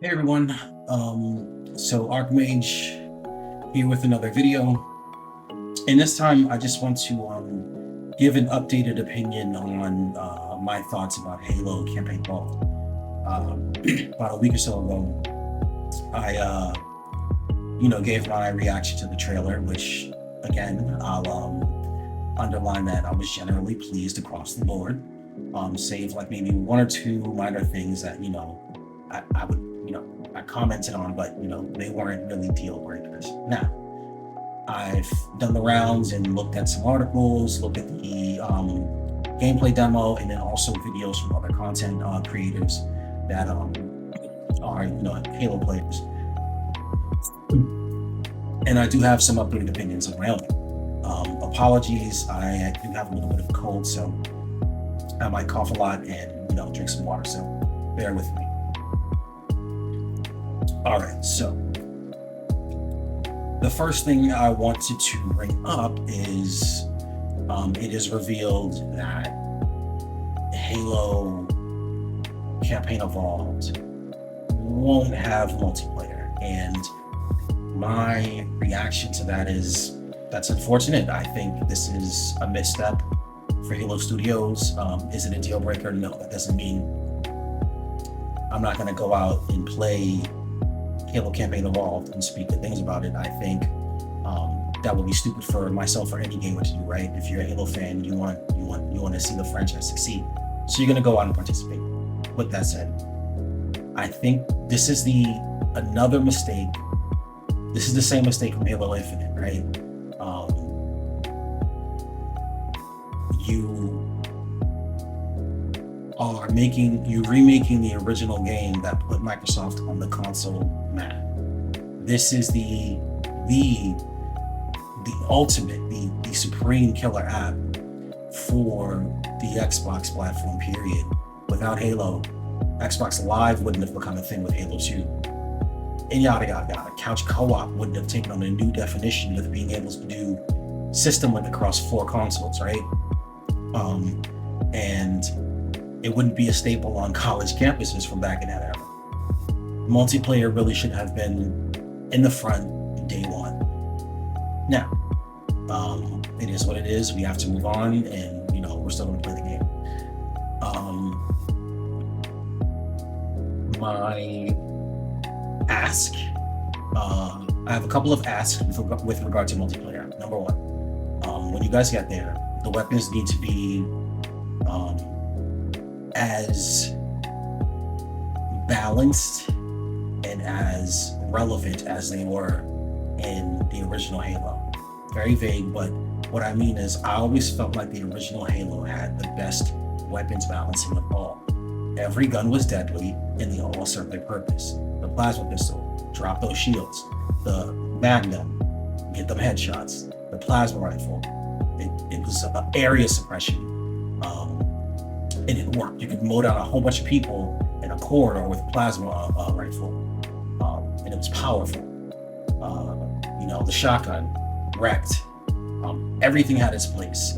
Hey everyone, so Archmage here with another video, and this time I just want to give an updated opinion on my thoughts about Halo Campaign Vault. About a week or so ago, I gave my reaction to the trailer, which again I'll underline that I was generally pleased across the board, save like maybe one or two minor things that I would I commented on, but they weren't really deal breakers. Now, I've done the rounds and looked at some articles, looked at the gameplay demo, and then also videos from other content creators that are Halo players. And I do have some updated opinions on my own. Apologies, I do have a little bit of a cold, so I might cough a lot and drink some water. So bear with me. All right, so the first thing I wanted to bring up is it is revealed that Halo Campaign Evolved won't have multiplayer, and my reaction to that is that's unfortunate. I think this is a misstep for Halo Studios. Is it a deal breaker? No, that doesn't mean I'm not going to go out and play Halo Campaign Evolved and speak good things about it. I think that would be stupid for myself or any gamer to do, right? If you're a Halo fan, you want to see the franchise succeed, so you're going to go out and participate. With that said, I think this is another mistake. This is the same mistake from Halo Infinite, right? You're remaking the original game that put Microsoft on the console map. This is the ultimate, the supreme killer app for the Xbox platform, period. Without Halo, Xbox Live wouldn't have become a thing with Halo 2. And yada yada yada. Couch co-op wouldn't have taken on a new definition of being able to do system link across 4 consoles, right? And it wouldn't be a staple on college campuses from back in that era. Multiplayer really should have been in the front day one. Now, it is what it is. We have to move on, and we're still going to play the game. My ask, I have a couple of asks with regard to multiplayer. Number one, when you guys get there, the weapons need to be as balanced and as relevant as they were in the original Halo. Very vague, but what I mean is I always felt like the original Halo had the best weapons balancing of all. Every gun was deadly and they all served their purpose. The plasma pistol, drop those shields. The Magnum, get them headshots. The plasma rifle, it was area suppression. And it worked. You could mow down a whole bunch of people in a corridor with a plasma rifle, and it was powerful. The shotgun wrecked. Everything had its place.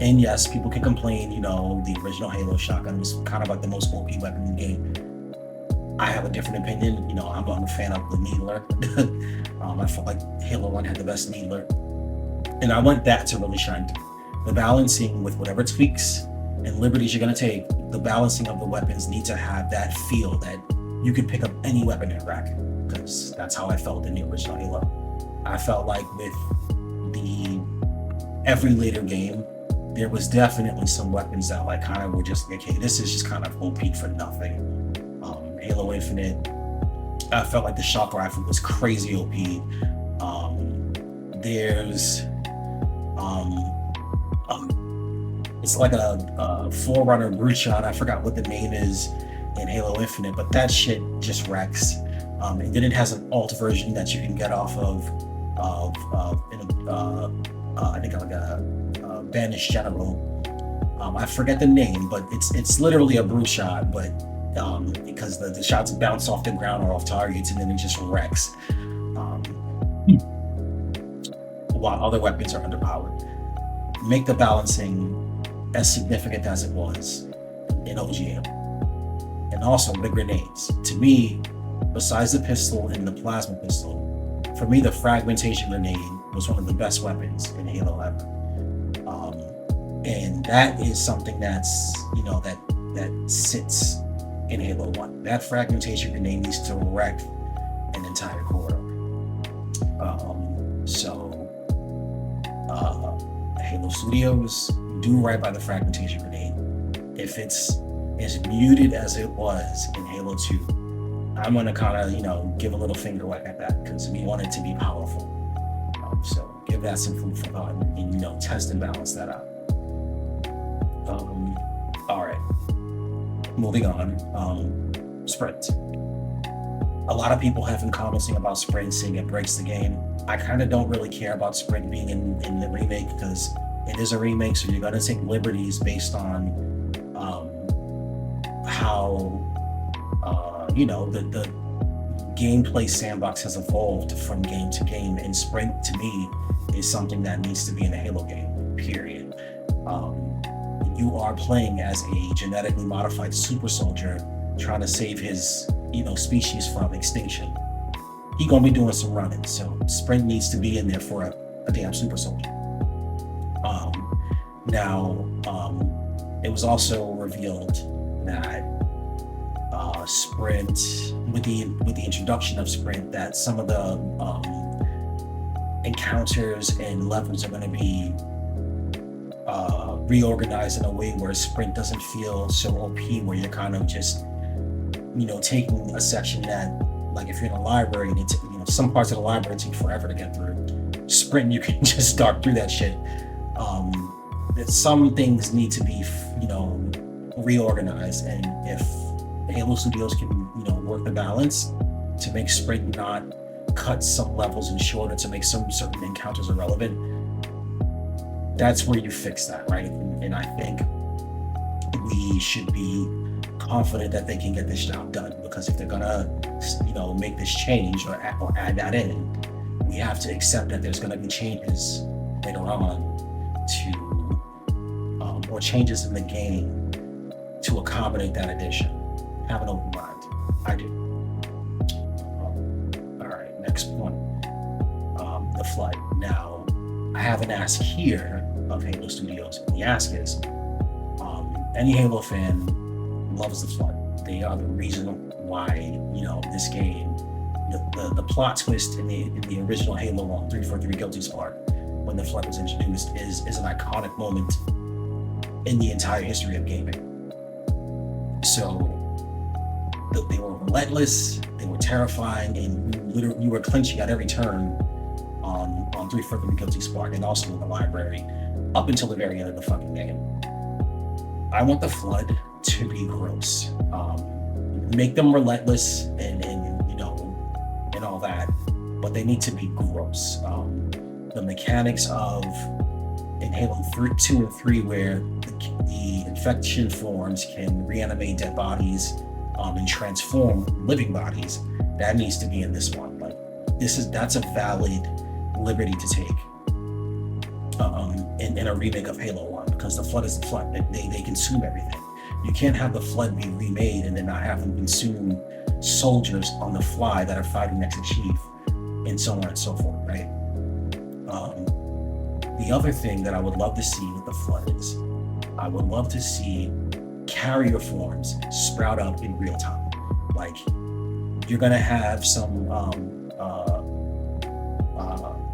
And yes, people can complain. The original Halo shotgun was kind of like the most OP weapon in the game. I have a different opinion. I'm a fan of the Needler. I felt like Halo 1 had the best Needler, and I want that to really shine through. The balancing with whatever tweaks and liberties you're going to take, the balancing of the weapons need to have that feel that you could pick up any weapon in rack, because that's how I felt in the original Halo. I felt like with every later game, there was definitely some weapons that kind of were just, okay, this is just kind of OP for nothing. Halo Infinite, I felt like the shock rifle was crazy OP. There's it's like a Forerunner brute shot. I forgot what the name is in Halo Infinite, but that shit just wrecks. And then it has an alt version that you can get off of I think like a Banished General. I forget the name, but it's literally a brute shot, but because the shots bounce off the ground or off targets, and then it just wrecks. While other weapons are underpowered. Make the balancing as significant as it was in OGM. And also the grenades. To me, besides the pistol and the plasma pistol, for me, the fragmentation grenade was one of the best weapons in Halo ever. And that is something that's, that sits in Halo 1. That fragmentation grenade needs to wreck an entire corridor. Halo Studios, do right by the fragmentation grenade. If it's as muted as it was in Halo 2, I'm gonna kind of, give a little finger whack at that because we want it to be powerful. So give that some food for thought and, test and balance that out. All right, moving on. Sprint. A lot of people have been commenting about Sprint, saying it breaks the game. I kind of don't really care about Sprint being in the remake because it is a remake, so you're going to take liberties based on how the gameplay sandbox has evolved from game to game. And Sprint, to me, is something that needs to be in a Halo game, period. You are playing as a genetically modified super soldier trying to save his species from extinction. He gonna be doing some running, so Sprint needs to be in there for a damn super soldier. It was also revealed that Sprint, with the introduction of Sprint, that some of the encounters and levels are going to be reorganized in a way where Sprint doesn't feel so OP, where you're kind of just taking a section that, like, if you're in a library and some parts of the library take forever to get through. Sprint, you can just start through that shit. Some things need to be reorganized, and if Halo Studios can work the balance to make Sprint not cut some levels in shorter to make some certain encounters irrelevant, that's where you fix that, right? And I think we should be confident that they can get this job done, because if they're gonna make this change or add that in, we have to accept that there's gonna be changes later on or changes in the game to accommodate that addition. Have an open mind. I do. All right, next point. The Flood. Now, I have an ask here of Halo Studios. And the ask is, any Halo fan loves the Flood. They are the reason why, this game, the plot twist in the original Halo 1, 343 Guilty Spark, when the Flood was introduced, is an iconic moment in the entire history of gaming. So they were relentless, they were terrifying, and you were clinching at every turn on 343 Guilty Spark, and also in the library, up until the very end of the fucking game. I want the Flood to be gross. Make them relentless and all that, but they need to be gross. The mechanics of in Halo 2 and 3, where the infection forms can reanimate dead bodies and transform living bodies, that needs to be in this one. Like, that's a valid liberty to take in a remake of Halo 1, because the Flood is the Flood. They consume everything. You can't have the Flood be remade and then not have them consume soldiers on the fly that are fighting next to Chief, and so on and so forth, right? The other thing that I would love to see with the Flood is, I would love to see carrier forms sprout up in real time. Like, you're gonna have some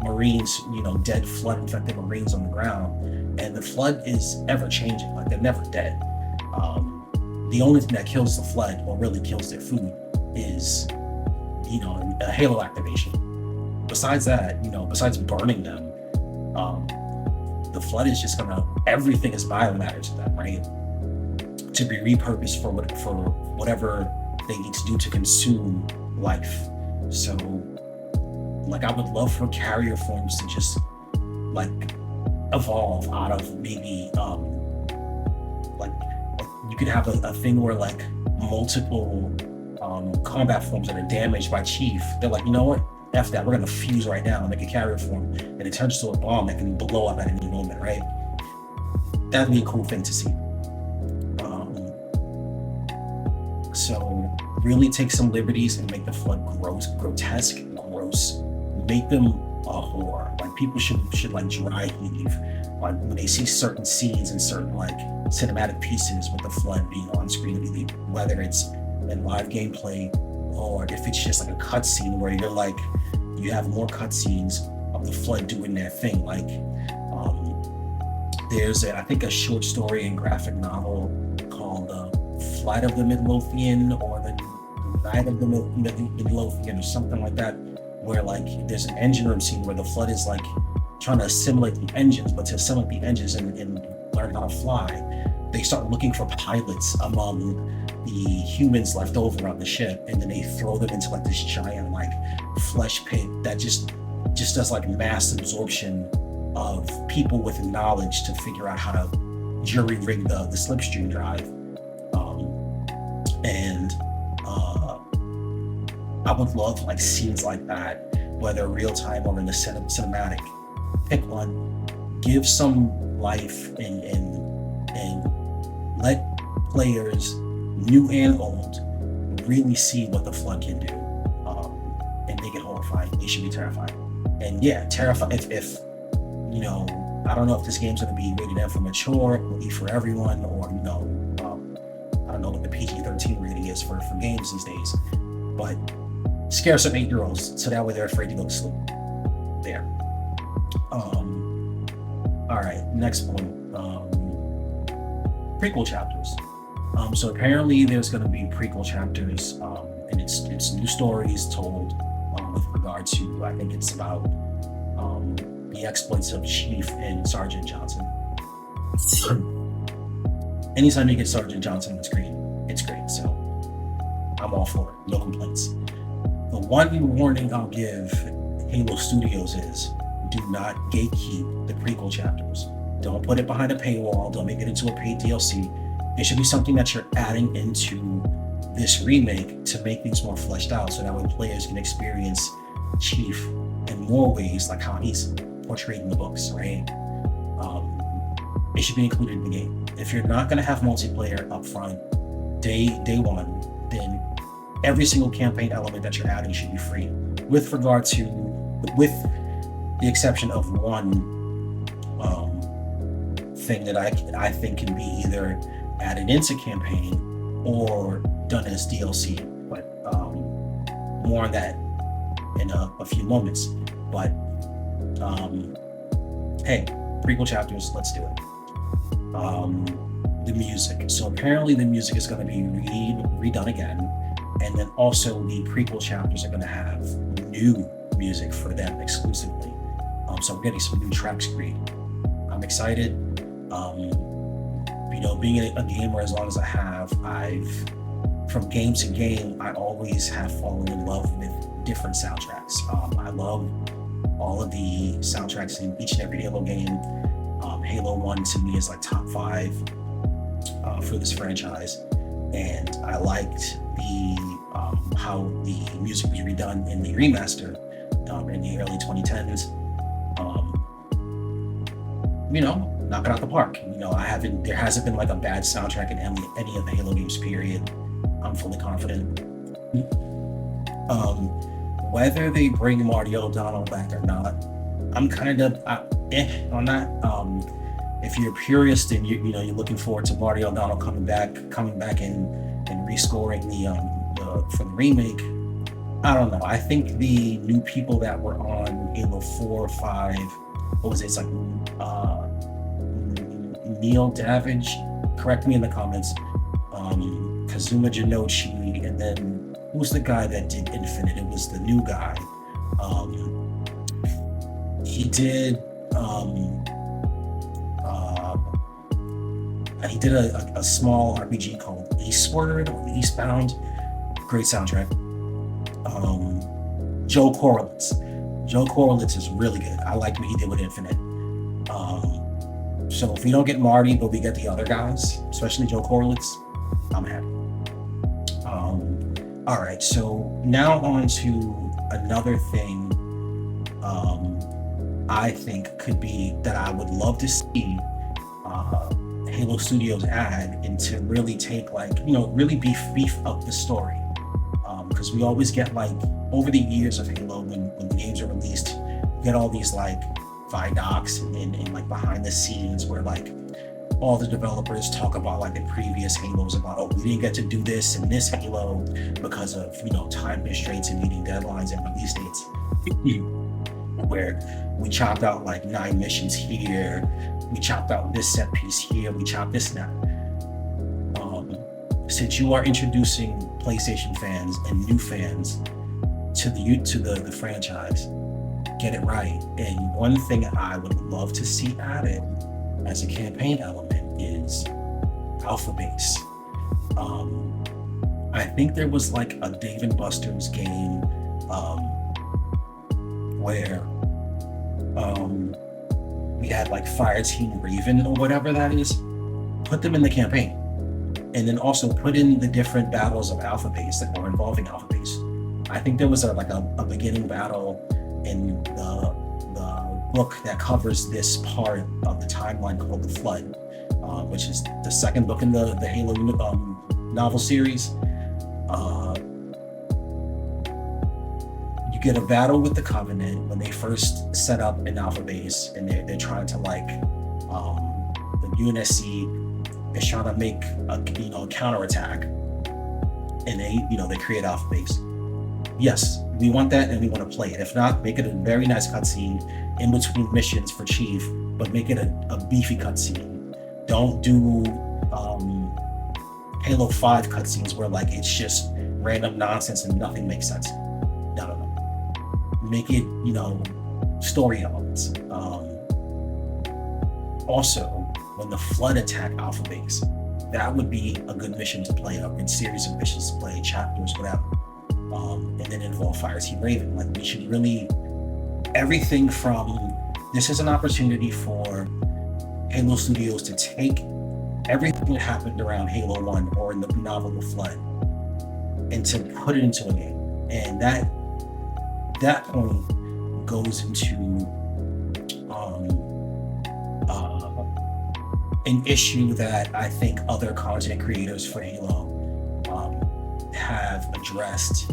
Marines, dead Flood infected Marines on the ground, and the Flood is ever changing. Like, they're never dead. The only thing that kills the Flood, or really kills their food, is a Halo activation. Besides that, besides burning them, the Flood is just everything is biomatter to them, right? To be repurposed for whatever they need to do to consume life. So, like, I would love for carrier forms to just evolve out of maybe you could have a thing where multiple combat forms that are damaged by Chief, they're like, you know what? F that, we're gonna fuse right now and make a carrier form, and it turns to a bomb that can blow up at any moment, right? That'd be a cool thing to see. So really take some liberties and make the flood gross, grotesque, gross. Make them a horror. Like people should like dry heave. Like when they see certain scenes and certain like cinematic pieces with the flood being on screen, whether it's in live gameplay or if it's just like a cutscene where you're like you have more cutscenes of the flood doing their thing. Like there's I think a short story and graphic novel called Flight of the Midlothian or the Night of the Midlothian or something like that, where like there's an engine room scene where the flood is like trying to assimilate the engines, but to assimilate the engines and learn how to fly, they start looking for pilots among the humans left over on the ship, and then they throw them into like this giant like flesh pit that just does like mass absorption of people with knowledge to figure out how to jury rig the slipstream drive. And I would love like scenes like that, whether real time or in the cinematic. Pick one, give some life, and let players, new and old, really see what the flood can do, and make it horrifying. They should be terrifying. And yeah, terrifying. If you know, I don't know if this game's going to be rated M for mature, or E for everyone, or I don't know what the PG-13 rating is for games these days, but scare some 8-year-olds so that way they're afraid to go to sleep. There. All right, next point. Prequel chapters. So apparently there's going to be prequel chapters, and it's new stories told with regard to, I think it's about the exploits of Chief and Sergeant Johnson. Anytime you get Sergeant Johnson on screen, it's great. So I'm all for it. No complaints. The one warning I'll give Halo Studios is do not gatekeep the prequel chapters. Don't put it behind a paywall. Don't make it into a paid DLC. It should be something that you're adding into this remake to make things more fleshed out, so that way players can experience Chief in more ways, like how he's portrayed in the books, right? It should be included in the game. If you're not going to have multiplayer up front, day one, then every single campaign element that you're adding should be free. With the exception of one thing that I think can be either added into campaign or done as DLC, but more on that in a few moments. But hey, prequel chapters, let's do it. The music. So apparently the music is going to be redone again, and then also the prequel chapters are going to have new music for them exclusively. So we're getting some new tracks created. I'm excited. Being a gamer as long as I have, from game to game, I always have fallen in love with different soundtracks. I love all of the soundtracks in each and every Halo game. Halo 1 to me is like top 5 for this franchise, and I liked how the music was redone in the remaster in the early 2010s. Knock it out the park. There hasn't been like a bad soundtrack in any of the Halo games, period. I'm fully confident. Whether they bring Marty O'Donnell back or not, I'm kind of on that. If you're a purist and you're looking forward to Marty O'Donnell coming back and rescoring for the remake, I don't know. I think the new people that were on Halo 4 or 5, what was it? It's like Neil Davidge, correct me in the comments, Kazuma Jinochi, and then who's the guy that did Infinite? It was the new guy. He did a small RPG called Eastward or Eastbound. Great soundtrack. Joe Korolitz is really good. I liked what he did with Infinite. So if we don't get Marty, but we get the other guys, especially Joe Korolitz, I'm happy. All right, so now on to another thing I think could be that I would love to see Halo Studios add and to really take like, really beef up the story. Because we always get like over the years of Halo, when the games are released, you get all these like vidocs and like behind the scenes where like all the developers talk about like the previous Halos about, oh, we didn't get to do this in this Halo because of time constraints and meeting deadlines and release dates. Where we chopped out like 9 missions here, we chopped out this set piece here, we chopped this now. Since you are introducing PlayStation fans and new fans to the franchise, get it right. And one thing I would love to see added as a campaign element is Alpha Base. I think there was like a Dave and Buster's game where we had like Fireteam Raven or whatever that is. Put them in the campaign, and then also put in the different battles of Alpha Base that were involving Alpha Base. I think there was a beginning battle in the book that covers this part of the timeline called The Flood, which is the second book in the Halo novel series. You get a battle with the Covenant when they first set up an Alpha Base, and they're trying to like the UNSC is trying to make a counterattack, and they create Alpha Base. Yes, we want that, and we want to play it. If not, make it a very nice cutscene in between missions for Chief, but make it a beefy cutscene. Don't do Halo 5 cutscenes where like it's just random nonsense and nothing makes sense. No. Make it, story elements. Also, when the Flood attack Alpha Base, that would be a good mission to play up in series of missions to play, chapters, whatever. And then involve Fireteam Raven. Like, we should really, everything from, this is an opportunity for Halo Studios to take everything that happened around Halo 1 or in the novel The Flood and to put it into a game. And that point goes into an issue that I think other content creators for Halo have addressed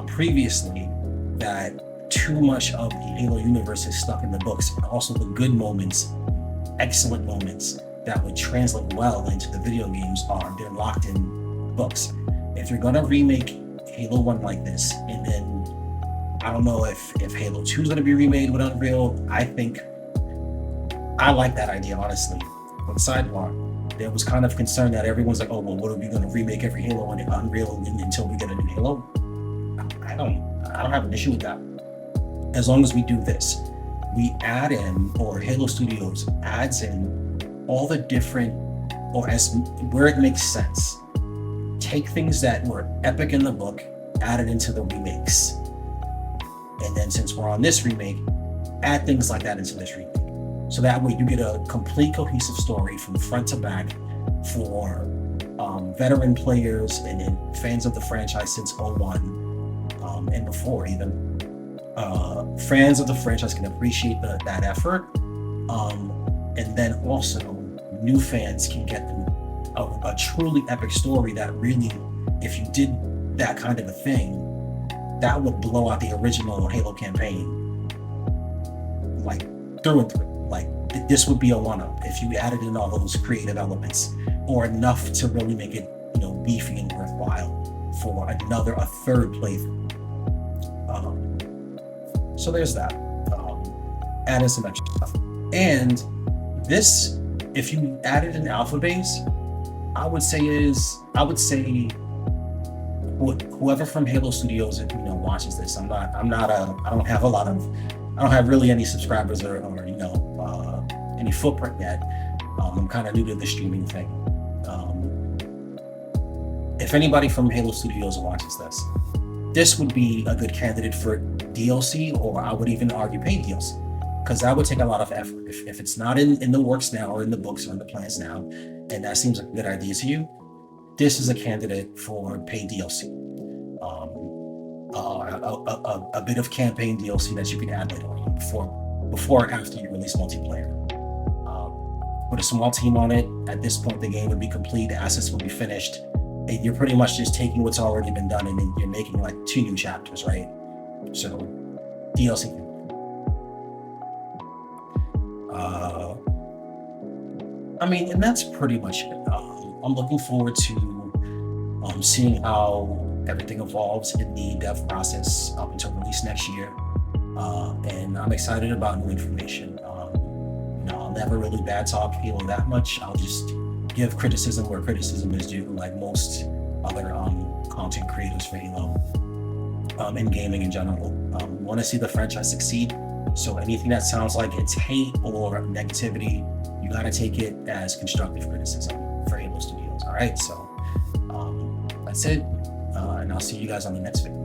previously, that too much of the Halo universe is stuck in the books, and also the good moments, excellent moments that would translate well into the video games they're locked in books. If you're gonna remake Halo 1 like this, and then I don't know if Halo 2 is gonna be remade with Unreal, I like that idea, honestly. But sidebar, there was kind of concern that everyone's like, oh, well, what are we gonna remake every Halo on Unreal until we get a new Halo? I don't have an issue with that. As long as we do this, we add in, or Halo Studios adds in all the different, or as where it makes sense, take things that were epic in the book, add it into the remakes. And then since we're on this remake, add things like that into this remake. So that way you get a complete cohesive story from front to back for veteran players and then fans of the franchise since 01 and before even. Fans of the franchise can appreciate that effort. And then also new fans can get a truly epic story that really, if you did that kind of a thing, that would blow out the original Halo campaign, like through and through. Like, this would be a one-up if you added in all those creative elements, or enough to really make it, beefy and worthwhile for a third playthrough. So there's that. Added some extra stuff. And this, if you added an Alpha Base, I would say whoever from Halo Studios, watches this. I don't have really any subscribers or any footprint yet. I'm kind of new to the streaming thing. If anybody from Halo Studios watches this would be a good candidate for DLC, or I would even argue paid DLC, because that would take a lot of effort. If it's not in the works now, or in the books or in the plans now, and that seems like a good idea to you, this is a candidate for paid DLC. A bit of campaign DLC that you can add later on, before or after you release multiplayer. put a small team on it. At this point, the game would be complete, the assets will be finished. And you're pretty much just taking what's already been done and then you're making like 2 new chapters, right? So DLC. I mean, and that's pretty much it. I'm looking forward to seeing how everything evolves in the dev process up until release next year. And I'm excited about new information. I'll never really bad talk Halo that much. I'll just give criticism where criticism is due, like most other content creators for Halo and gaming in general. We want to see the franchise succeed. So anything that sounds like it's hate or negativity, you got to take it as constructive criticism for Halo Studios. All right, so that's it. And I'll see you guys on the next video.